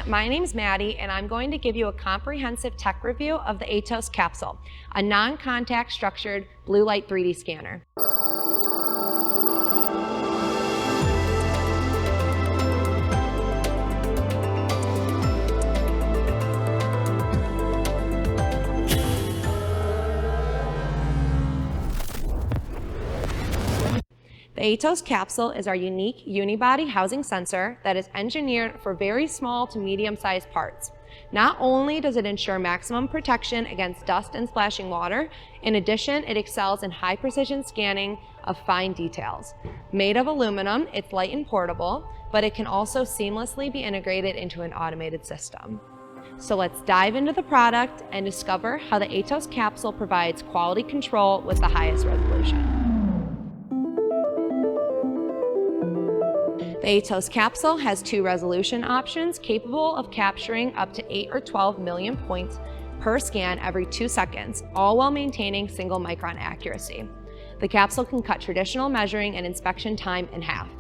My name's Maddie, and I'm going to give you a comprehensive tech review of the ATOS Capsule, a non-contact structured blue light 3D scanner. The ATOS Capsule is our unique unibody housing sensor that is engineered for very small to medium-sized parts. Not only does it ensure maximum protection against dust and splashing water, in addition, it excels in high-precision scanning of fine details. Made of aluminum, it's light and portable, but it can also seamlessly be integrated into an automated system. So let's dive into the product and discover how the ATOS Capsule provides quality control with the highest resolution. The ATOS Capsule has two resolution options capable of capturing up to 8 or 12 million points per scan every 2 seconds, all while maintaining single micron accuracy. The capsule can cut traditional measuring and inspection time in half.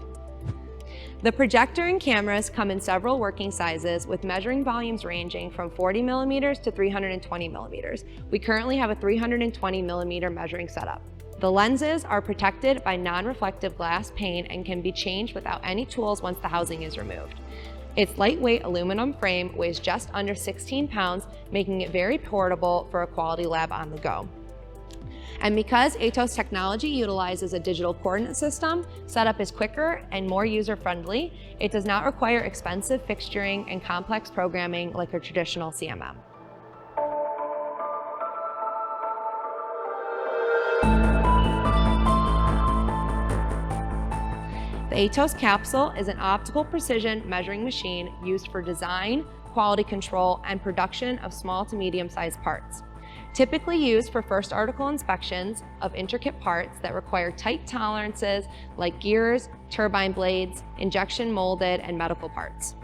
The projector and cameras come in several working sizes with measuring volumes ranging from 40 millimeters to 320 millimeters. We currently have a 320 millimeter measuring setup. The lenses are protected by non-reflective glass pane and can be changed without any tools once the housing is removed. Its lightweight aluminum frame weighs just under 16 pounds, making it very portable for a quality lab on the go. And because ATOS technology utilizes a digital coordinate system, setup is quicker and more user-friendly. It does not require expensive fixturing and complex programming like a traditional CMM. The ATOS Capsule is an optical precision measuring machine used for design, quality control, and production of small to medium-sized parts. Typically used for first article inspections of intricate parts that require tight tolerances like gears, turbine blades, injection molded, and medical parts.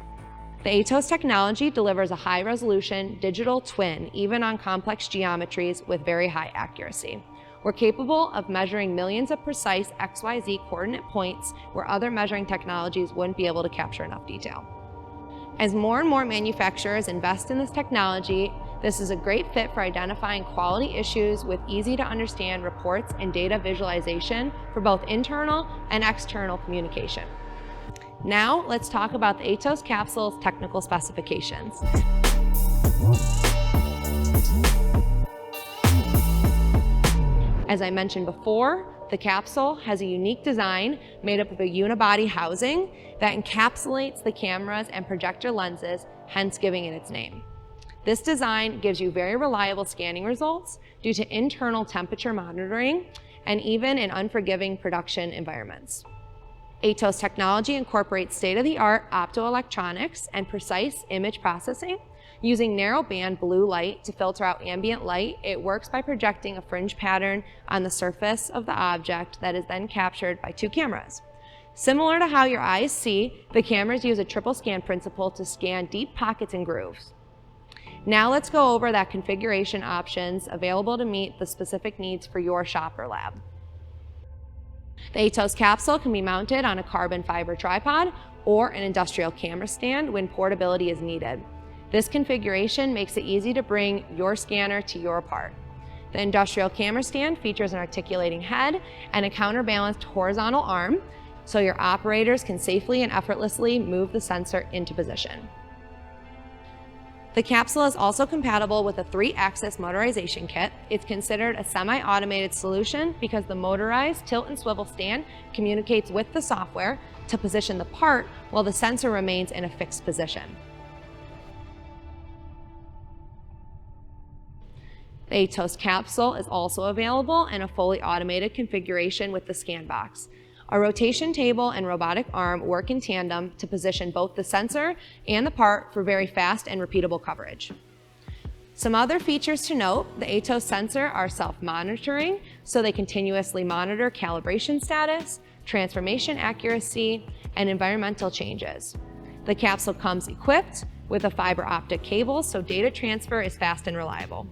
The ATOS technology delivers a high-resolution digital twin even on complex geometries with very high accuracy. We're capable of measuring millions of precise XYZ coordinate points where other measuring technologies wouldn't be able to capture enough detail. As more and more manufacturers invest in this technology, this is a great fit for identifying quality issues with easy to understand reports and data visualization for both internal and external communication. Now let's talk about the ATOS Capsule's technical specifications. As I mentioned before, the capsule has a unique design made up of a unibody housing that encapsulates the cameras and projector lenses, hence giving it its name. This design gives you very reliable scanning results due to internal temperature monitoring and even in unforgiving production environments. ATOS technology incorporates state-of-the-art optoelectronics and precise image processing. Using narrow-band blue light to filter out ambient light, it works by projecting a fringe pattern on the surface of the object that is then captured by two cameras. Similar to how your eyes see, the cameras use a triple scan principle to scan deep pockets and grooves. Now let's go over that configuration options available to meet the specific needs for your shop or lab. The ATOS Capsule can be mounted on a carbon fiber tripod or an industrial camera stand when portability is needed. This configuration makes it easy to bring your scanner to your part. The industrial camera stand features an articulating head and a counterbalanced horizontal arm, so your operators can safely and effortlessly move the sensor into position. The capsule is also compatible with a 3-axis motorization kit. It's considered a semi-automated solution because the motorized tilt and swivel stand communicates with the software to position the part while the sensor remains in a fixed position. The ATOS Capsule is also available in a fully automated configuration with the scan box. A rotation table and robotic arm work in tandem to position both the sensor and the part for very fast and repeatable coverage. Some other features to note: the ATOS sensor are self-monitoring, so they continuously monitor calibration status, transformation accuracy, and environmental changes. The capsule comes equipped with a fiber optic cable, so data transfer is fast and reliable.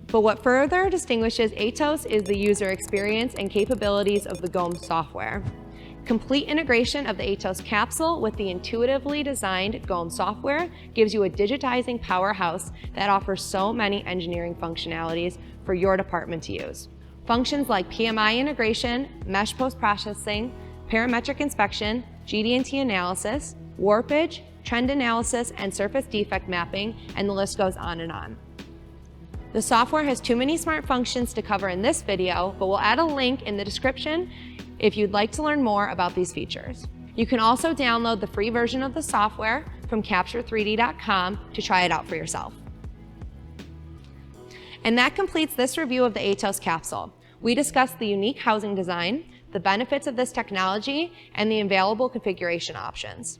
But what further distinguishes ATOS is the user experience and capabilities of the GOM software. Complete integration of the ATOS capsule with the intuitively designed GOEM software gives you a digitizing powerhouse that offers so many engineering functionalities for your department to use. Functions like PMI integration, mesh post-processing, parametric inspection, GD&T analysis, warpage, trend analysis, and surface defect mapping, and the list goes on and on. The software has too many smart functions to cover in this video, but we'll add a link in the description if you'd like to learn more about these features. You can also download the free version of the software from capture3d.com to try it out for yourself. And that completes this review of the ATOS capsule. We discussed the unique housing design, the benefits of this technology, and the available configuration options.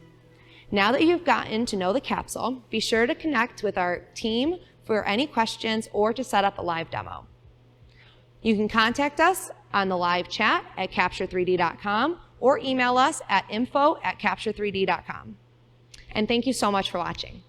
Now that you've gotten to know the capsule, be sure to connect with our team for any questions or to set up a live demo. You can contact us on the live chat at capture3d.com or email us at info@capture3d.com. And thank you so much for watching.